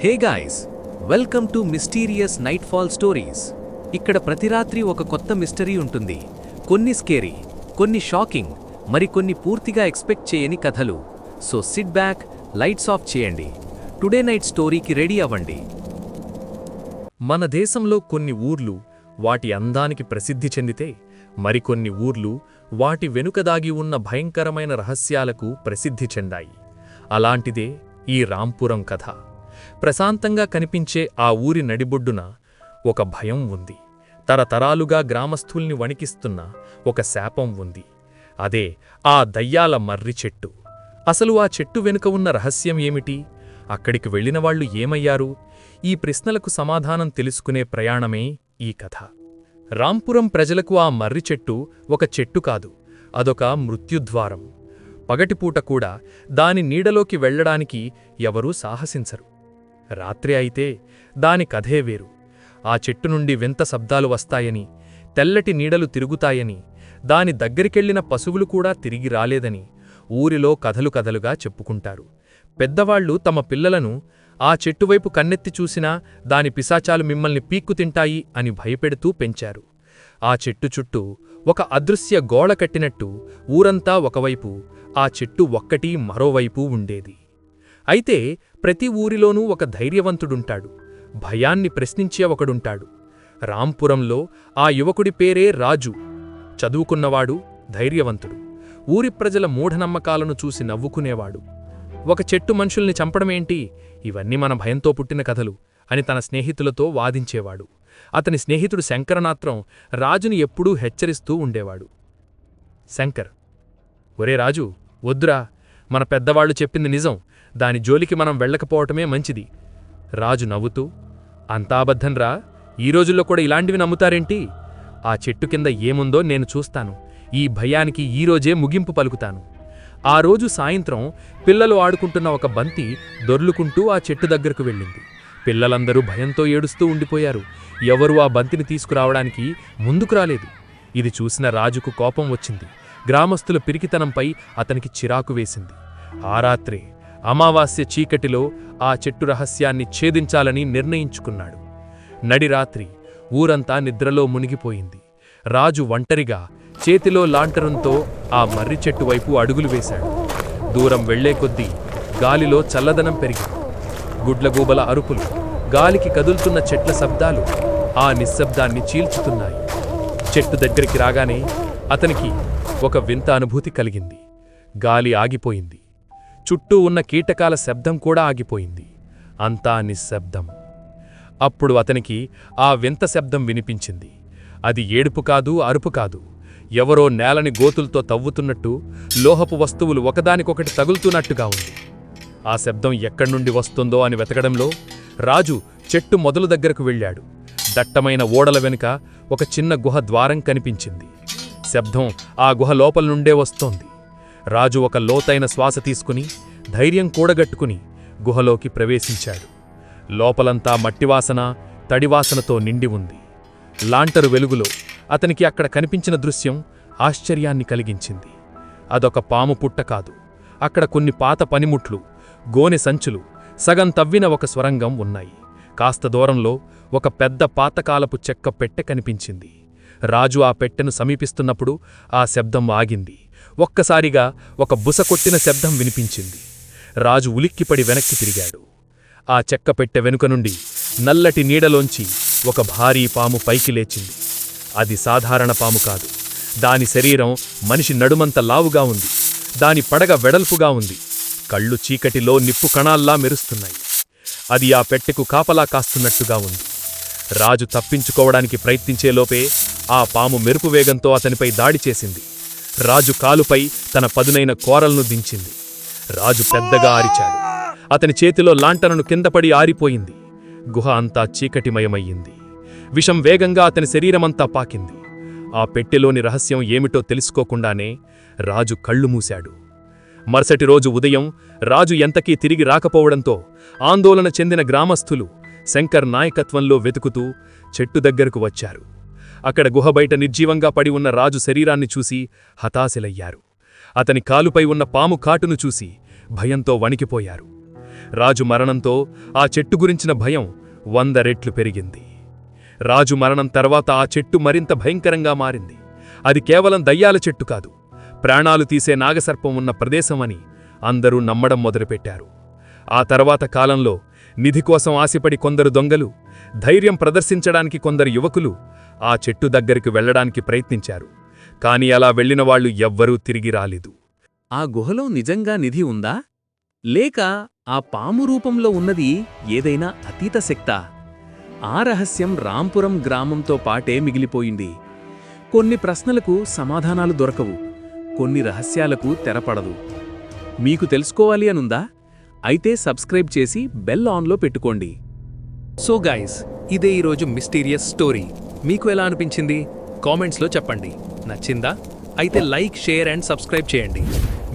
Hey guys, welcome to mysterious night fall stories. ఇక్కడ ప్రతి రాత్రి ఒక కొత్త మిస్టరీ ఉంటుంది. కొన్ని స్కేరీ, కొన్ని షాకింగ్, మరికొన్ని పూర్తిగా ఎక్స్పెక్ట్ చేయని కథలు. So SIT back, lights off చేయండి. టుడే నైట్ స్టోరీకి రెడీ అవ్వండి. మన దేశంలో కొన్ని ఊర్లు వాటి అందానికి ప్రసిద్ధి చెందితే, మరికొన్ని ఊర్లు వాటి వెనుక దాగి ఉన్న భయంకరమైన రహస్యాలకు ప్రసిద్ధి చెందాయి. అలాంటిదే ఈ రాంపురం కథ. ప్రశాంతంగా కనిపించే ఆ ఊరి నడిబొడ్డున ఒక భయం ఉంది. తరతరాలుగా గ్రామస్థుల్ని వణికిస్తున్న ఒక శాపం ఉంది. అదే ఆ దయ్యాల మర్రి చెట్టు. అసలు ఆ చెట్టు వెనుక ఉన్న రహస్యం ఏమిటి? అక్కడికి వెళ్లినవాళ్లు ఏమయ్యారు? ఈ ప్రశ్నలకు సమాధానం తెలుసుకునే ప్రయాణమే ఈ కథ. రాంపురం ప్రజలకు ఆ మర్రి చెట్టు ఒక చెట్టు కాదు, అదొక మృత్యుద్వారం. పగటిపూట కూడా దాని నీడలోకి వెళ్లడానికి ఎవరూ సాహసించరు. రాత్రి అయితే దాని కథే వేరు. ఆ చెట్టు నుండి వింత శబ్దాలు వస్తాయని, తెల్లటి నీడలు తిరుగుతాయని, దాని దగ్గరికెళ్లిన పశువులు కూడా తిరిగి రాలేదని ఊరిలో కథలుగా చెప్పుకుంటారు. పెద్దవాళ్లు తమ పిల్లలను ఆ చెట్టువైపు కన్నెత్తి చూసినా దాని పిశాచాలు మిమ్మల్ని పీక్కుతింటాయి అని భయపెడుతూ పెంచారు. ఆ చెట్టు చుట్టూ ఒక అదృశ్య గోళ కట్టినట్టు ఊరంతా ఒకవైపు, ఆ చెట్టు ఒక్కటీ మరోవైపు ఉండేది. అయితే ప్రతి ఊరిలోనూ ఒక ధైర్యవంతుడుంటాడు, భయాన్ని ప్రశ్నించే ఒకడుంటాడు. రాంపురంలో ఆ యువకుడి పేరే రాజు. చదువుకున్నవాడు, ధైర్యవంతుడు. ఊరి ప్రజల మూఢనమ్మకాలను చూసి నవ్వుకునేవాడు. ఒక చెట్టు మనుషుల్ని చంపడమేంటి, ఇవన్నీ మన భయంతో పుట్టిన కథలు అని తన స్నేహితులతో వాదించేవాడు. అతని స్నేహితుడు శంకరనాత్రం రాజుని ఎప్పుడూ హెచ్చరిస్తూ ఉండేవాడు. శంకర్: ఒరే రాజు, వద్దురా, మన పెద్దవాళ్లు చెప్పింది నిజం, దాని జోలికి మనం వెళ్ళకపోవటమే మంచిది. రాజు నవ్వుతూ: అంతా అబద్ధంరా, ఈ రోజుల్లో కూడా ఇలాంటివి నమ్ముతారేంటి? ఆ చెట్టు కింద ఏముందో నేను చూస్తాను, ఈ భయానికి ఈరోజే ముగింపు పలుకుతాను. ఆ రోజు సాయంత్రం పిల్లలు ఆడుకుంటున్న ఒక బంతి దొర్లుకుంటూ ఆ చెట్టు దగ్గరకు వెళ్ళింది. పిల్లలందరూ భయంతో ఏడుస్తూ ఉండిపోయారు. ఎవరూ ఆ బంతిని తీసుకురావడానికి ముందుకు రాలేదు. ఇది చూసిన రాజుకు కోపం వచ్చింది. గ్రామస్తుల పిరికితనంపై అతనికి చిరాకు వేసింది. ఆ రాత్రే అమావాస్య చీకటిలో ఆ చెట్టు రహస్యాన్ని ఛేదించాలని నిర్ణయించుకున్నాడు. నడిరాత్రి ఊరంతా నిద్రలో మునిగిపోయింది. రాజు ఒంటరిగా చేతిలో లాంటరుంతో ఆ మర్రి చెట్టు వైపు అడుగులు వేశాడు. దూరం వెళ్లే కొద్దీ గాలిలో చల్లదనం పెరిగింది. గుడ్లగూబల అరుపులు, గాలికి కదులుతున్న చెట్ల శబ్దాలు ఆ నిశ్శబ్దాన్ని చీల్చుతున్నాయి. చెట్టు దగ్గరికి రాగానే అతనికి ఒక వింత అనుభూతి కలిగింది. గాలి ఆగిపోయింది. చుట్టూ ఉన్న కీటకాల శబ్దం కూడా ఆగిపోయింది. అంతా నిశ్శబ్దం. అప్పుడు అతనికి ఆ వింత శబ్దం వినిపించింది. అది ఏడుపు కాదు, అరుపు కాదు. ఎవరో నేలని గోతులతో తవ్వుతున్నట్టు, లోహపు వస్తువులు ఒకదానికొకటి తగులుతున్నట్టుగా ఉంది. ఆ శబ్దం ఎక్కడ్నుండి వస్తుందో అని వెతకడంలో రాజు చెట్టు మొదలు దగ్గరకు వెళ్ళాడు. దట్టమైన ఓడల వెనుక ఒక చిన్న గుహ ద్వారం కనిపించింది. శబ్దం ఆ గుహ లోపల నుండే వస్తోంది. రాజు ఒక లోతైన శ్వాస తీసుకుని, ధైర్యం కూడగట్టుకుని గుహలోకి ప్రవేశించాడు. లోపలంతా మట్టివాసన, తడివాసనతో నిండి ఉంది. లాంటరు వెలుగులో అతనికి అక్కడ కనిపించిన దృశ్యం ఆశ్చర్యాన్ని కలిగించింది. అదొక పాము పుట్ట కాదు. అక్కడ కొన్ని పాత పనిముట్లు, గోనె సంచులు, సగం తవ్విన ఒక స్వరంగం ఉన్నాయి. కాస్త దూరంలో ఒక పెద్ద పాతకాలపు చెక్క పెట్టె కనిపించింది. రాజు ఆ పెట్టెను సమీపిస్తున్నప్పుడు ఆ శబ్దం ఆగింది. ఒక్కసారిగా ఒక బుసకొట్టిన శబ్దం వినిపించింది. రాజు ఉలిక్కిపడి వెనక్కి తిరిగాడు. ఆ చెక్క పెట్టె వెనుక నుండి నల్లటి నీడలోంచి ఒక భారీ పాము పైకి లేచింది. అది సాధారణ పాము కాదు. దాని శరీరం మనిషి నడుమంత లావుగా ఉంది. దాని పడగ వెడల్పుగా ఉంది. కళ్ళు చీకటిలో నిప్పు కణాల్లా మెరుస్తున్నాయి. అది ఆ పెట్టెకు కాపలా కాస్తున్నట్టుగా ఉంది. రాజు తప్పించుకోవడానికి ప్రయత్నించేలోపే ఆ పాము మెరుపు వేగంతో అతనిపై దాడి చేసింది. రాజు కాలుపై తన పదునైన కోరలను దించింది. రాజు పెద్దగా అరిచాడు. అతని చేతిలో లాంటనను కిందపడి ఆరిపోయింది. గుహ అంతా చీకటిమయమయ్యింది. విషం వేగంగా అతని శరీరమంతా పాకింది. ఆ పెట్టెలోని రహస్యం ఏమిటో తెలుసుకోకుండానే రాజు కళ్ళు మూశాడు. మరుసటి రోజు ఉదయం రాజు ఎంతకీ తిరిగి రాకపోవడంతో ఆందోళన చెందిన గ్రామస్థులు శంకర్ నాయకత్వంలో వెతుకుతూ చెట్టు దగ్గరకు వచ్చారు. అక్కడ గుహ బయట నిర్జీవంగా పడి ఉన్న రాజు శరీరాన్ని చూసి హతాశలయ్యారు. అతని కాలుపై ఉన్న పాము కాటును చూసి భయంతో వణికిపోయారు. రాజు మరణంతో ఆ చెట్టు గురించిన భయం 100 రెట్లు పెరిగింది. రాజు మరణం తర్వాత ఆ చెట్టు మరింత భయంకరంగా మారింది. అది కేవలం దయ్యాల చెట్టు కాదు, ప్రాణాలు తీసే నాగసర్పం ఉన్న ప్రదేశం అని అందరూ నమ్మడం మొదలుపెట్టారు. ఆ తర్వాత కాలంలో నిధి కోసం ఆశపడి కొందరు దొంగలు, ధైర్యం ప్రదర్శించడానికి కొందరు యువకులు ఆ చెట్టు దగ్గరికి వెళ్లడానికి ప్రయత్నించారు. కాని అలా వెళ్లినవాళ్లు ఎవ్వరూ తిరిగి రాలేదు. ఆ గుహలో నిజంగా నిధి ఉందా? లేక ఆ పాము రూపంలో ఉన్నది ఏదైనా అతీత శక్తా? ఆ రహస్యం రాంపురం గ్రామంతో పాటే మిగిలిపోయింది. కొన్ని ప్రశ్నలకు సమాధానాలు దొరకవు, కొన్ని రహస్యాలకు తెరపడదు. మీకు తెలుసుకోవాలి అనుందా? అయితే సబ్స్క్రైబ్ చేసి బెల్ ఆన్లో పెట్టుకోండి. సో గైస్, ఇదే ఈరోజు మిస్టీరియస్ స్టోరీ. మీకు ఎలా అనిపించింది? కామెంట్స్లో చెప్పండి. నచ్చిందా? అయితే లైక్, షేర్ అండ్ సబ్స్క్రైబ్ చేయండి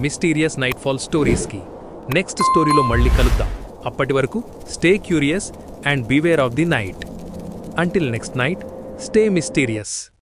మిస్టీరియస్ నైట్ఫాల్ స్టోరీస్కి. నెక్స్ట్ స్టోరీలో మళ్ళీ కలుద్దాం. అప్పటి వరకు stay curious and beware of the night. Until next night, stay mysterious.